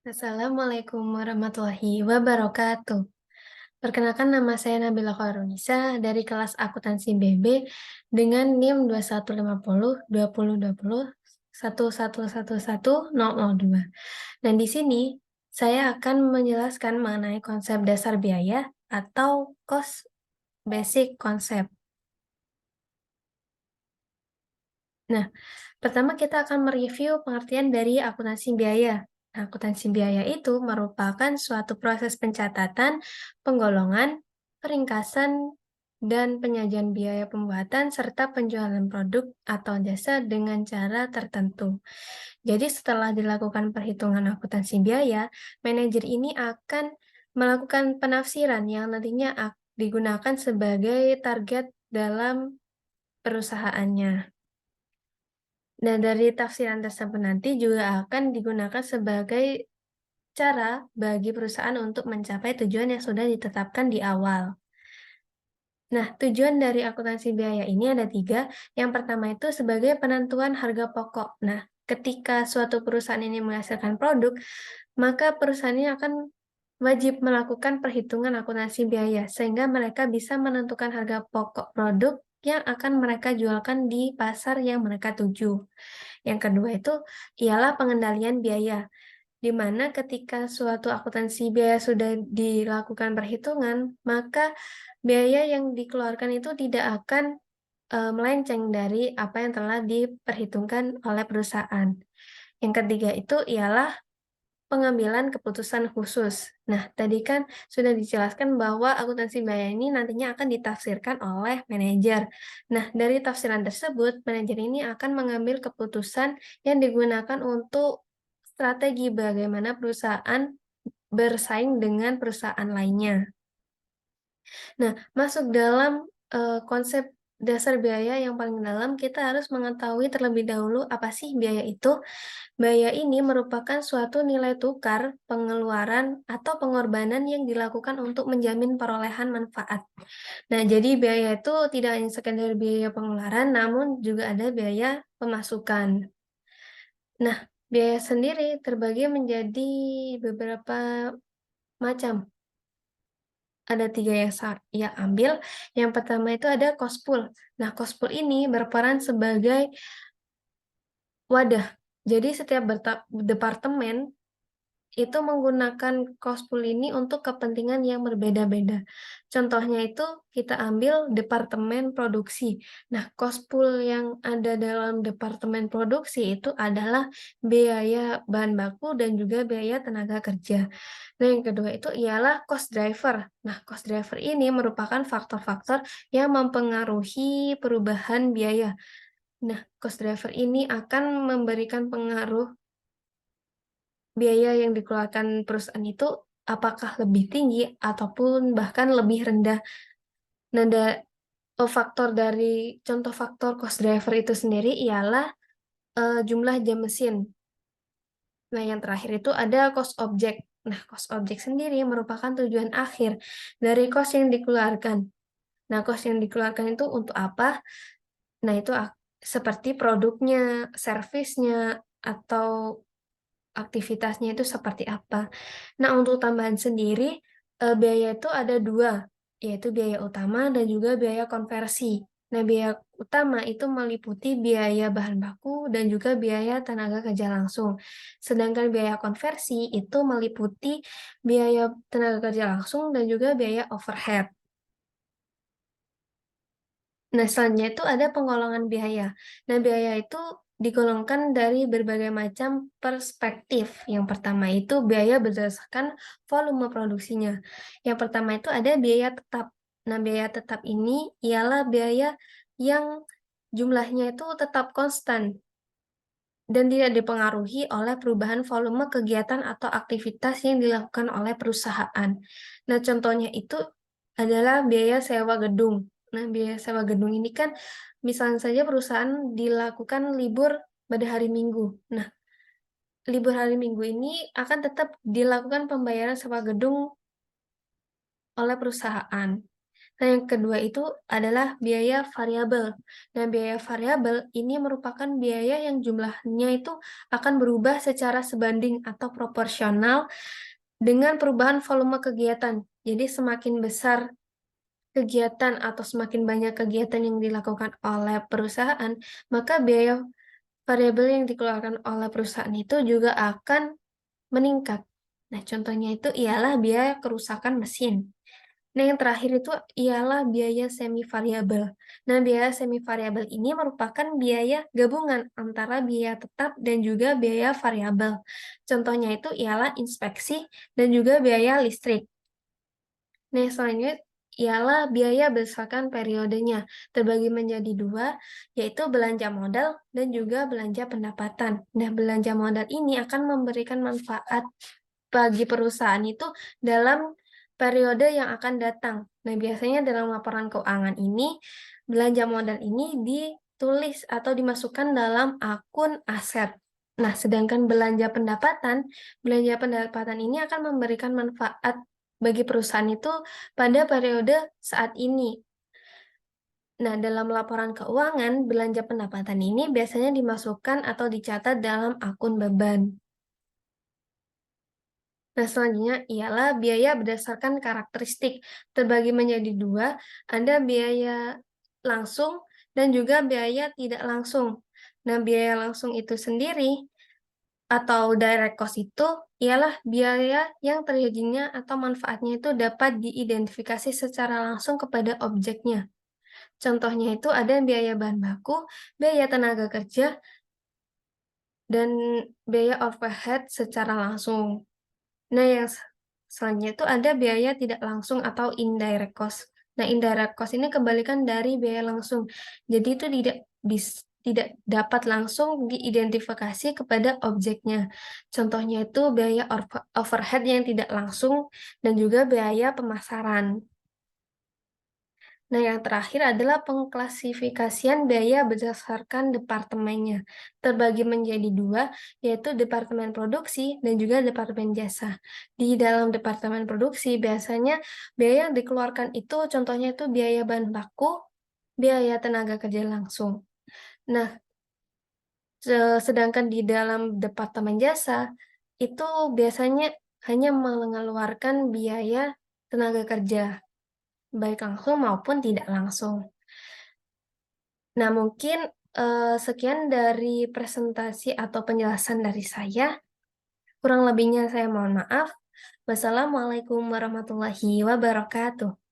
Assalamualaikum warahmatullahi wabarakatuh. Perkenalkan nama saya Nabila Khairunisa dari kelas akuntansi BB dengan NIM 2150 2020 1111110002. Dan di sini saya akan menjelaskan mengenai konsep dasar biaya atau cost basic concept. Nah, pertama kita akan mereview pengertian dari akuntansi biaya. Nah, akuntansi biaya itu merupakan suatu proses pencatatan, penggolongan, peringkasan, dan penyajian biaya pembuatan serta penjualan produk atau jasa dengan cara tertentu. Jadi setelah dilakukan perhitungan akuntansi biaya, manajer ini akan melakukan penafsiran yang nantinya digunakan sebagai target dalam perusahaannya. Nah, dari tafsiran tersebut nanti juga akan digunakan sebagai cara bagi perusahaan untuk mencapai tujuan yang sudah ditetapkan di awal. Nah, tujuan dari akuntansi biaya ini ada tiga. Yang pertama itu sebagai penentuan harga pokok. Nah, ketika suatu perusahaan ini menghasilkan produk, maka perusahaan ini akan wajib melakukan perhitungan akuntansi biaya, sehingga mereka bisa menentukan harga pokok produk yang akan mereka jualkan di pasar yang mereka tuju. Yang kedua itu ialah pengendalian biaya, di mana ketika suatu akuntansi biaya sudah dilakukan perhitungan, maka biaya yang dikeluarkan itu tidak akan melenceng dari apa yang telah diperhitungkan oleh perusahaan. Yang ketiga itu ialah pengambilan keputusan khusus. Nah, tadi kan sudah dijelaskan bahwa akuntansi biaya ini nantinya akan ditafsirkan oleh manajer. Nah, dari tafsiran tersebut, manajer ini akan mengambil keputusan yang digunakan untuk strategi bagaimana perusahaan bersaing dengan perusahaan lainnya. Nah, masuk dalam konsep dasar biaya yang paling dalam, kita harus mengetahui terlebih dahulu apa sih biaya itu. Biaya ini merupakan suatu nilai tukar, pengeluaran, atau pengorbanan yang dilakukan untuk menjamin perolehan manfaat. Nah, jadi biaya itu tidak hanya sekedar biaya pengeluaran, namun juga ada biaya pemasukan. Nah, biaya sendiri terbagi menjadi beberapa macam. Ada tiga yang ia ambil. Yang pertama itu ada cost pool. Nah, cost pool ini berperan sebagai wadah. Jadi setiap departemen itu menggunakan cost pool ini untuk kepentingan yang berbeda-beda. Contohnya itu kita ambil departemen produksi. Nah, cost pool yang ada dalam departemen produksi itu adalah biaya bahan baku dan juga biaya tenaga kerja. Nah, yang kedua itu ialah cost driver. Nah, cost driver ini merupakan faktor-faktor yang mempengaruhi perubahan biaya. Nah, cost driver ini akan memberikan pengaruh biaya yang dikeluarkan perusahaan itu apakah lebih tinggi ataupun bahkan lebih rendah. Nah, faktor dari contoh faktor cost driver itu sendiri ialah, jumlah jam mesin. Nah, yang terakhir itu ada cost object. Nah, cost object sendiri merupakan tujuan akhir dari cost yang dikeluarkan. Nah, cost yang dikeluarkan itu untuk apa? Nah, itu seperti produknya, servisnya, atau aktivitasnya itu seperti apa. Nah, untuk tambahan sendiri, biaya itu ada 2, yaitu biaya utama dan juga biaya konversi. Nah, biaya utama itu meliputi biaya bahan baku dan juga biaya tenaga kerja langsung. Sedangkan biaya konversi itu meliputi biaya tenaga kerja langsung dan juga biaya overhead. Nah, selanjutnya itu ada penggolongan biaya. Nah, biaya itu digolongkan dari berbagai macam perspektif. Yang pertama itu biaya berdasarkan volume produksinya. Yang pertama itu ada biaya tetap. Nah, biaya tetap ini ialah biaya yang jumlahnya itu tetap konstan dan tidak dipengaruhi oleh perubahan volume kegiatan atau aktivitas yang dilakukan oleh perusahaan. Nah, contohnya itu adalah biaya sewa gedung. Nah, biaya sewa gedung ini kan misalnya saja perusahaan dilakukan libur pada hari Minggu. Nah, libur hari Minggu ini akan tetap dilakukan pembayaran sewa gedung oleh perusahaan. Nah, yang kedua itu adalah biaya variabel. Nah, biaya variabel ini merupakan biaya yang jumlahnya itu akan berubah secara sebanding atau proporsional dengan perubahan volume kegiatan. Jadi semakin besar kegiatan atau semakin banyak kegiatan yang dilakukan oleh perusahaan, maka biaya variabel yang dikeluarkan oleh perusahaan itu juga akan meningkat. Nah, contohnya itu ialah biaya kerusakan mesin. Nah, yang terakhir itu ialah biaya semi variabel. Nah, biaya semi variabel ini merupakan biaya gabungan antara biaya tetap dan juga biaya variabel. Contohnya itu ialah inspeksi dan juga biaya listrik. Nah, selanjutnya ialah biaya berdasarkan periodenya, terbagi menjadi dua, yaitu belanja modal dan juga belanja pendapatan. Nah, belanja modal ini akan memberikan manfaat bagi perusahaan itu dalam periode yang akan datang. Nah, biasanya dalam laporan keuangan ini, belanja modal ini ditulis atau dimasukkan dalam akun aset. Nah, sedangkan belanja pendapatan ini akan memberikan manfaat bagi perusahaan itu pada periode saat ini. Nah, dalam laporan keuangan, belanja pendapatan ini biasanya dimasukkan atau dicatat dalam akun beban. Nah, selanjutnya ialah biaya berdasarkan karakteristik. Terbagi menjadi dua, ada biaya langsung dan juga biaya tidak langsung. Nah, biaya langsung itu sendiri atau direct cost itu ialah biaya yang terjadinya atau manfaatnya itu dapat diidentifikasi secara langsung kepada objeknya. Contohnya itu ada biaya bahan baku, biaya tenaga kerja, dan biaya overhead secara langsung. Nah, yang selanjutnya itu ada biaya tidak langsung atau indirect cost. Nah, indirect cost ini kebalikan dari biaya langsung. Jadi itu tidak dapat langsung diidentifikasi kepada objeknya. Contohnya itu biaya overhead yang tidak langsung dan juga biaya pemasaran. Nah, yang terakhir adalah pengklasifikasian biaya berdasarkan departemennya. Terbagi menjadi dua, yaitu departemen produksi dan juga departemen jasa. Di dalam departemen produksi, biasanya biaya yang dikeluarkan itu contohnya itu biaya bahan baku, biaya tenaga kerja langsung. Nah, sedangkan di dalam departemen jasa, itu biasanya hanya mengeluarkan biaya tenaga kerja, baik langsung maupun tidak langsung. Nah, mungkin sekian dari presentasi atau penjelasan dari saya. Kurang lebihnya saya mohon maaf. Wassalamualaikum warahmatullahi wabarakatuh.